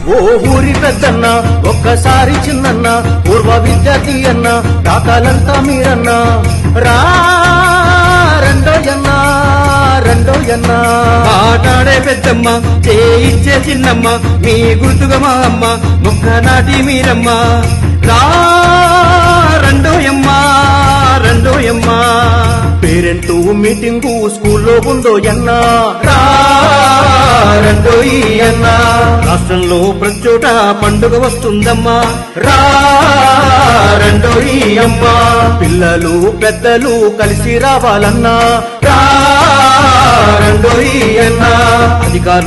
ఓ ఊరి పెద్దన్న ఒక్కసారి చిన్నన్న పూర్వ విద్యార్థి అన్న తాతాలంతా మీరన్న రా రెండోయన్న రెండోయన్న ఆటాడే పెద్దమ్మ చేయిచ్చే చిన్నమ్మ మీ గుర్తుగా మా అమ్మ మొక్క నాటి మీరమ్మ రా రెండోయమ్మ రెండోయమ్మ పేరెంట్ మీటింగు స్కూల్లో ఉందో అన్న రా రెండోయన్న రాష్ట్రంలో ప్రచోట పండుగ వస్తుందమ్మా రా రెండోయమ్మ పిల్లలు పెద్దలు కలిసి రావాలన్నా రా రెండోయన్న అధికారులు